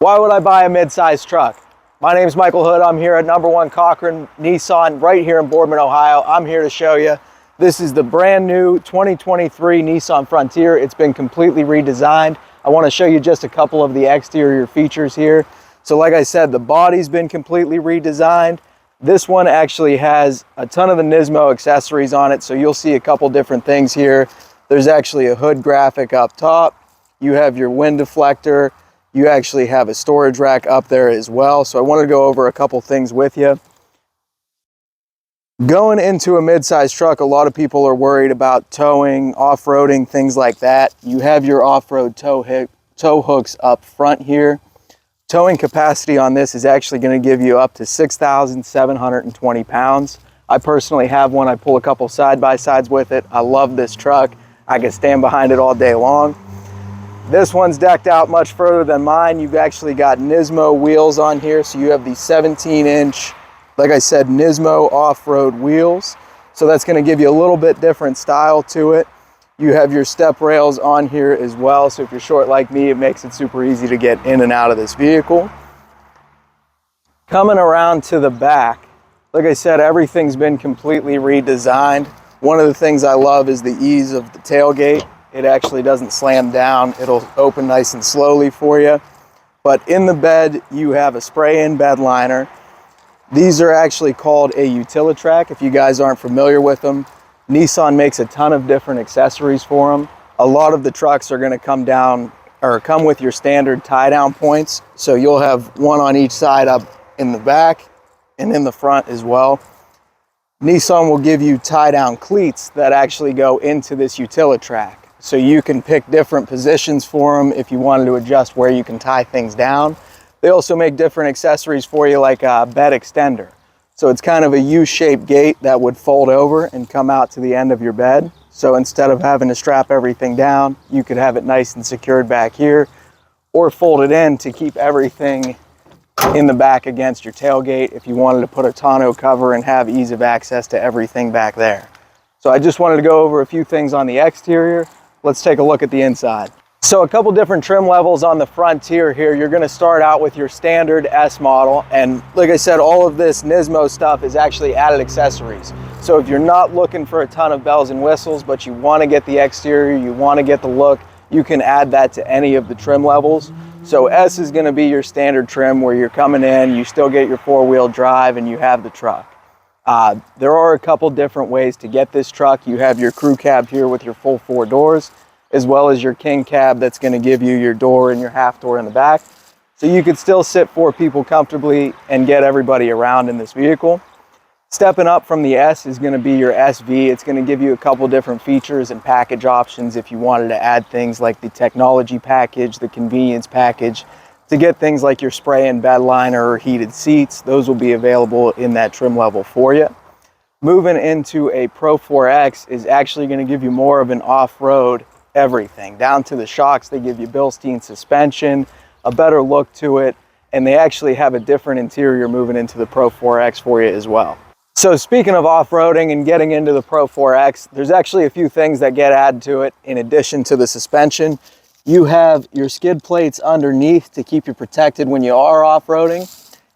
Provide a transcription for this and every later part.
Why would I buy a mid-size truck? My name is Michael Hood. I'm here at #1 Cochran Nissan right here in Boardman, Ohio. I'm here to show you. This is the brand new 2023 Nissan Frontier. It's been completely redesigned. I want to show you just a couple of the exterior features here. So like I said, the body's been completely redesigned. This one actually has a ton of the Nismo accessories on it, so you'll see a couple different things here. There's actually a hood graphic up top. You have your wind deflector. You actually have a storage rack up there as well. So I wanted to go over a couple things with you. Going into a mid-size truck, a lot of people are worried about towing, off-roading, things like that. You have your off-road tow hooks up front here. Towing capacity on this is actually going to give you up to 6,720 pounds. I personally have one. I pull a couple side-by-sides with it. I love this truck. I can stand behind it all day long. This one's decked out much further than mine. You've actually got Nismo wheels on here. So you have the 17-inch, like I said, Nismo off-road wheels. So that's going to give you a little bit different style to it. You have your step rails on here as well. So if you're short like me, it makes it super easy to get in and out of this vehicle. Coming around to the back, like I said, everything's been completely redesigned. One of the things I love is the ease of the tailgate. It actually doesn't slam down. It'll open nice and slowly for you. But in the bed, you have a spray-in bed liner. These are actually called a Utilitrack. If you guys aren't familiar with them, Nissan makes a ton of different accessories for them. A lot of the trucks are going to come with your standard tie-down points. So you'll have one on each side up in the back and in the front as well. Nissan will give you tie-down cleats that actually go into this Utilitrack. So you can pick different positions for them if you wanted to adjust where you can tie things down. They also make different accessories for you, like a bed extender. So it's kind of a U-shaped gate that would fold over and come out to the end of your bed. So instead of having to strap everything down, you could have it nice and secured back here, or fold it in to keep everything in the back against your tailgate if you wanted to put a tonneau cover and have ease of access to everything back there. So I just wanted to go over a few things on the exterior. Let's take a look at the inside. So a couple different trim levels on the Frontier here. You're going to start out with your standard S model, and like I said, all of this Nismo stuff is actually added accessories. So if you're not looking for a ton of bells and whistles, but you want to get the exterior, you want to get the look, you can add that to any of the trim levels. So S is going to be your standard trim where you're coming in, you still get your four-wheel drive, and you have the truck. There are a couple different ways to get this truck. You have your crew cab here with your full 4 doors, as well as your king cab that's going to give you your door and your half door in the back. So you could still sit 4 people comfortably and get everybody around in this vehicle. Stepping up from the S is going to be your SV. It's going to give you a couple different features and package options if you wanted to add things like the technology package, the convenience package, to get things like your spray-in bed liner or heated seats. Those will be available in that trim level for you. Moving into a PRO-4X is actually going to give you more of an off-road everything. Down to the shocks, they give you Bilstein suspension, a better look to it, and they actually have a different interior moving into the PRO-4X for you as well. So speaking of off-roading and getting into the PRO-4X, there's actually a few things that get added to it in addition to the suspension. You have your skid plates underneath to keep you protected when you are off-roading.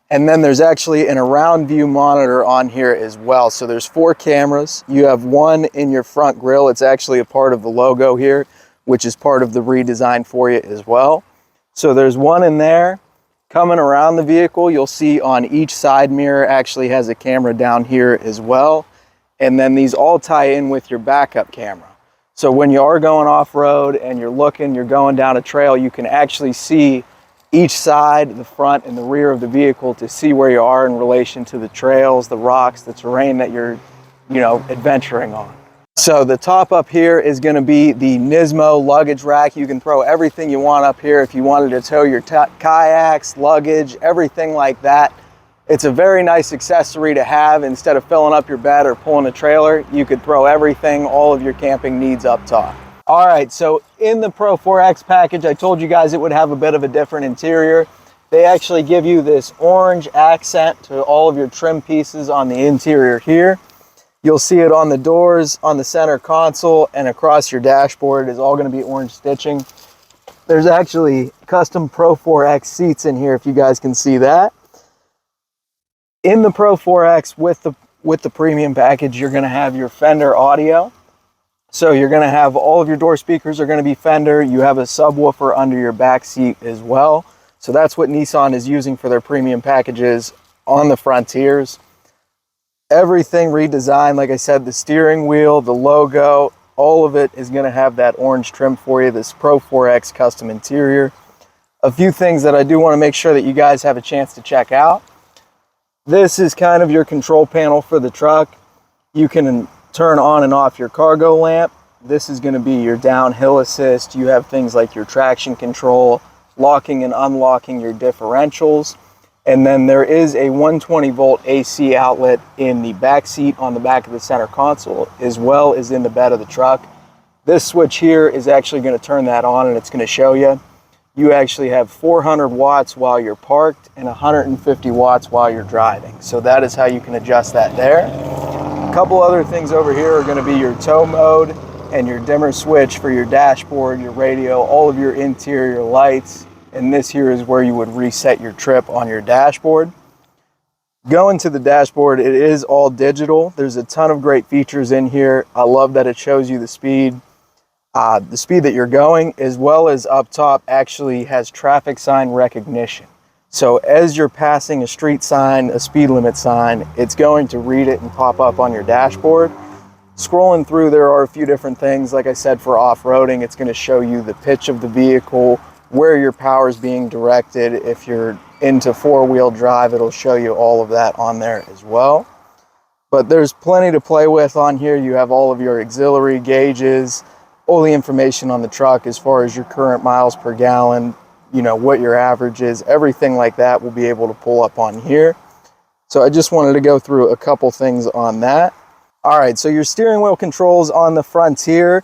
And then there's actually an around view monitor on here as well. So there's 4 cameras. You have one in your front grille. It's actually a part of the logo here, which is part of the redesign for you as well. So there's one in there. Coming around the vehicle, you'll see on each side mirror actually has a camera down here as well. And then these all tie in with your backup camera. So when you are going off-road and you're going down a trail, you can actually see each side, the front and the rear of the vehicle to see where you are in relation to the trails, the rocks, the terrain that you're, adventuring on. So the top up here is going to be the Nismo luggage rack. You can throw everything you want up here if you wanted to tow your kayaks, luggage, everything like that. It's a very nice accessory to have. Instead of filling up your bed or pulling a trailer, you could throw everything, all of your camping needs up top. All right, so in the PRO-4X package, I told you guys it would have a bit of a different interior. They actually give you this orange accent to all of your trim pieces on the interior here. You'll see it on the doors, on the center console, and across your dashboard. It is all going to be orange stitching. There's actually custom Pro-4X seats in here, if you guys can see that. In the Pro-4X with the premium package, you're going to have your Fender audio. So you're going to have all of your door speakers are going to be Fender. You have a subwoofer under your back seat as well. So that's what Nissan is using for their premium packages on the Frontiers. Everything redesigned. Like I said, the steering wheel, the logo, all of it is going to have that orange trim for you, this Pro-4X custom interior. A few things that I do want to make sure that you guys have a chance to check out. This is kind of your control panel for the truck. You can turn on and off your cargo lamp. This is going to be your downhill assist. You have things like your traction control, locking and unlocking your differentials. And then there is a 120 volt AC outlet in the back seat on the back of the center console, as well as in the bed of the truck. This switch here is actually going to turn that on, and it's going to show you. You actually have 400 watts while you're parked and 150 watts while you're driving. So that is how you can adjust that there. A couple other things over here are going to be your tow mode and your dimmer switch for your dashboard, your radio, all of your interior lights. And this here is where you would reset your trip on your dashboard. Going to the dashboard, it is all digital. There's a ton of great features in here. I love that it shows you the speed that you're going, as well as up top actually has traffic sign recognition. So as you're passing a street sign, a speed limit sign, it's going to read it and pop up on your dashboard. Scrolling through, there are a few different things. Like I said, for off-roading, it's going to show you the pitch of the vehicle, where your power is being directed. If you're into four-wheel drive, it'll show you all of that on there as well. But there's plenty to play with on here. You have all of your auxiliary gauges, all the information on the truck as far as your current miles per gallon, you know, what your average is, everything like that will be able to pull up on here. So I just wanted to go through a couple things on that. All right, so your steering wheel controls on the Frontier,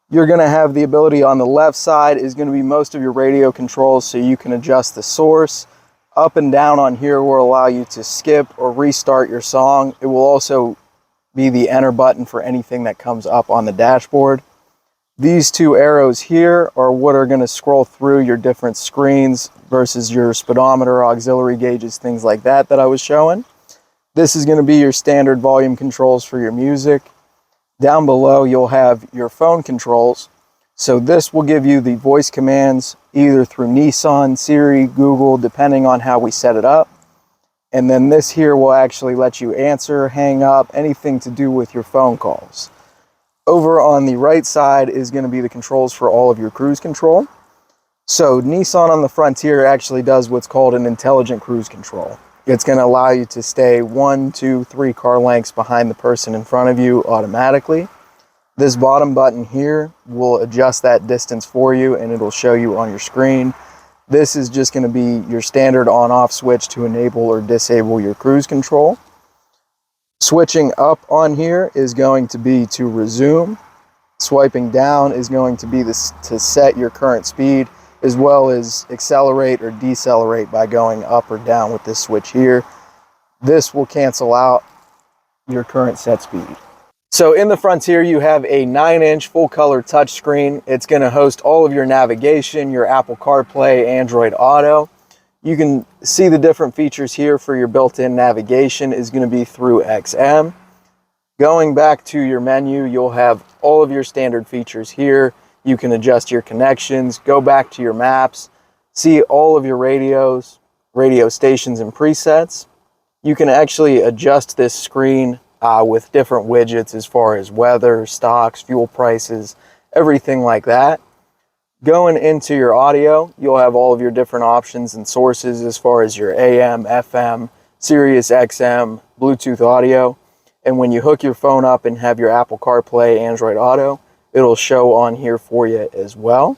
you're going to have the ability on the left side is going to be most of your radio controls, so you can adjust the source. Up and down on here will allow you to skip or restart your song. It will also be the enter button for anything that comes up on the dashboard. These two arrows here are what are going to scroll through your different screens versus your speedometer, auxiliary gauges, things like that I was showing. This is going to be your standard volume controls for your music. Down below, you'll have your phone controls. So this will give you the voice commands either through Nissan, Siri, Google, depending on how we set it up. And then this here will actually let you answer, hang up, anything to do with your phone calls. Over on the right side is going to be the controls for all of your cruise control. So Nissan on the Frontier actually does what's called an intelligent cruise control. It's going to allow you to stay 1, 2, 3 car lengths behind the person in front of you automatically. This bottom button here will adjust that distance for you, and it'll show you on your screen. This is just going to be your standard on-off switch to enable or disable your cruise control. Switching up on here is going to be to resume. Swiping down is going to be this to set your current speed, as well as accelerate or decelerate by going up or down with this switch here. This will cancel out your current set speed. So in the Frontier, you have a 9-inch full-color touchscreen. It's going to host all of your navigation, your Apple CarPlay, Android Auto. You can see the different features here for your built-in navigation is going to be through XM. Going back to your menu, you'll have all of your standard features here. You can adjust your connections, go back to your maps, see all of your radios, radio stations and presets. You can actually adjust this screen with different widgets as far as weather, stocks, fuel prices, everything like that. Going into your audio, you'll have all of your different options and sources as far as your AM, FM, Sirius XM, Bluetooth audio. And when you hook your phone up and have your Apple CarPlay, Android Auto, it'll show on here for you as well.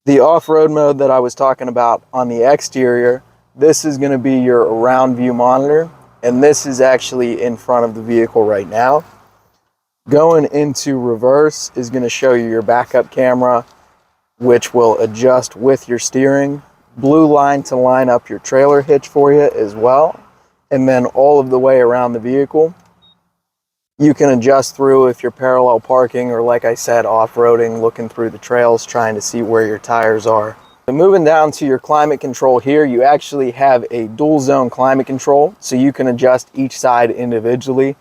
The off-road mode that I was talking about on the exterior, this is going to be your around view monitor, and this is actually in front of the vehicle right now. Going into reverse is going to show you your backup camera, which will adjust with your steering. Blue line to line up your trailer hitch for you as well, and then all of the way around the vehicle. You can adjust through if you're parallel parking or, like I said, off-roading, looking through the trails, trying to see where your tires are. So moving down to your climate control here, you actually have a dual zone climate control, so you can adjust each side individually.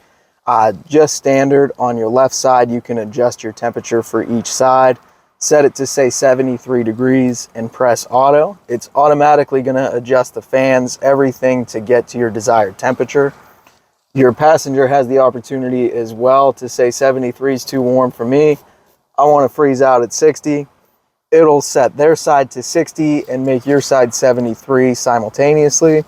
Just standard on your left side, you can adjust your temperature for each side. Set it to say 73 degrees and press auto. It's automatically going to adjust the fans, everything to get to your desired temperature. Your passenger has the opportunity as well to say 73 is too warm for me. I want to freeze out at 60. It'll set their side to 60 and make your side 73 simultaneously.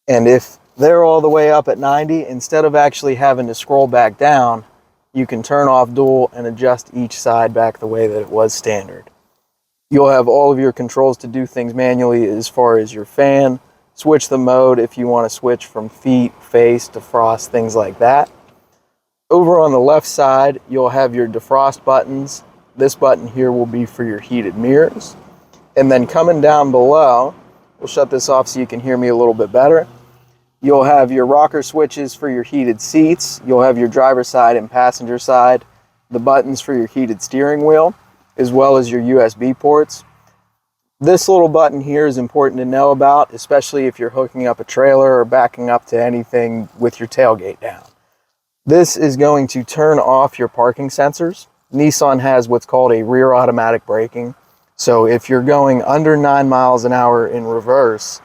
And if they're all the way up at 90, instead of actually having to scroll back down, you can turn off dual and adjust each side back the way that it was standard. You'll have all of your controls to do things manually as far as your fan, switch the mode if you want to switch from feet, face, defrost, things like that. Over on the left side, you'll have your defrost buttons. This button here will be for your heated mirrors. And then coming down below, we'll shut this off so you can hear me a little bit better. You'll have your rocker switches for your heated seats. You'll have your driver's side and passenger side, the buttons for your heated steering wheel, as well as your USB ports. This little button here is important to know about, especially if you're hooking up a trailer or backing up to anything with your tailgate down. This is going to turn off your parking sensors. Nissan has what's called a rear automatic braking. So if you're going under 9 miles an hour in reverse,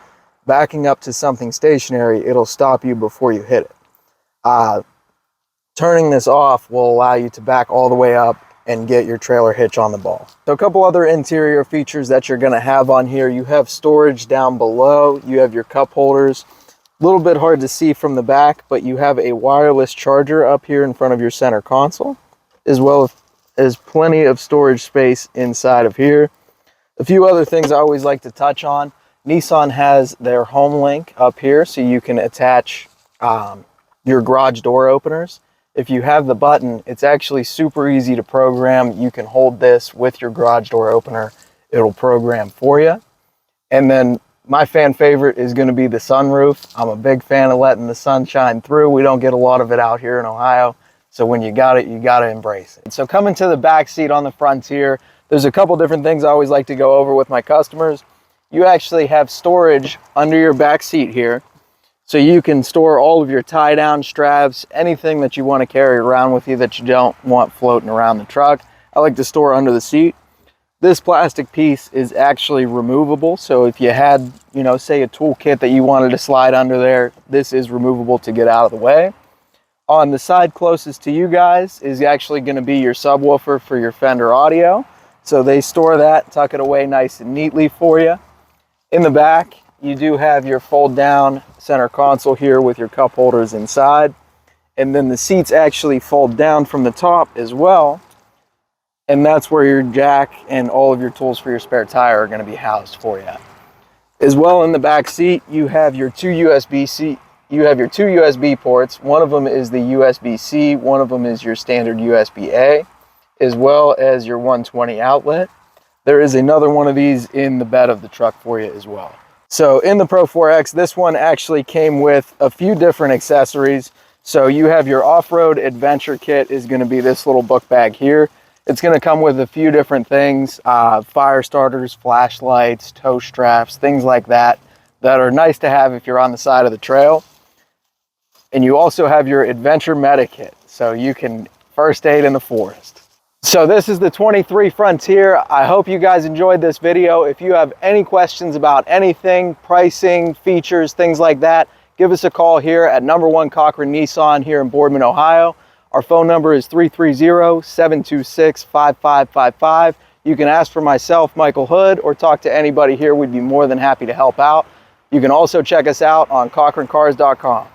backing up to something stationary, it'll stop you before you hit it. Turning this off will allow you to back all the way up and get your trailer hitch on the ball. So a couple other interior features that you're going to have on here. You have storage down below. You have your cup holders. A little bit hard to see from the back, but you have a wireless charger up here in front of your center console, as well as plenty of storage space inside of here. A few other things I always like to touch on. Nissan has their home link up here, so you can attach your garage door openers. If you have the button, it's actually super easy to program. You can hold this with your garage door opener. It'll program for you. And then my fan favorite is going to be the sunroof. I'm a big fan of letting the sun shine through. We don't get a lot of it out here in Ohio. So when you got it, you got to embrace it. So coming to the back seat on the Frontier, there's a couple different things I always like to go over with my customers. You actually have storage under your back seat here. So you can store all of your tie-down straps, anything that you want to carry around with you that you don't want floating around the truck. I like to store under the seat. This plastic piece is actually removable. So if you had, say a toolkit that you wanted to slide under there, this is removable to get out of the way. On the side closest to you guys is actually going to be your subwoofer for your Fender audio. So they store that, tuck it away nice and neatly for you. In the back, you do have your fold down center console here with your cup holders inside. And then the seats actually fold down from the top as well. And that's where your jack and all of your tools for your spare tire are going to be housed for you. As well in the back seat, you have your two USB ports. One of them is the USB-C, one of them is your standard USB-A, as well as your 120 outlet. There is another one of these in the bed of the truck for you as well. So in the PRO-4X, this one actually came with a few different accessories. So you have your off-road adventure kit is going to be this little book bag here. It's going to come with a few different things, fire starters, flashlights, tow straps, things like that are nice to have if you're on the side of the trail. And you also have your adventure medic kit, so you can first aid in the forest. So this is the 23 Frontier. I hope you guys enjoyed this video. If you have any questions about anything, pricing, features, things like that, give us a call here at #1 Cochran Nissan here in Boardman, Ohio. Our phone number is 330-726-5555. You can ask for myself, Michael Hood, or talk to anybody here. We'd be more than happy to help out. You can also check us out on CochranCars.com.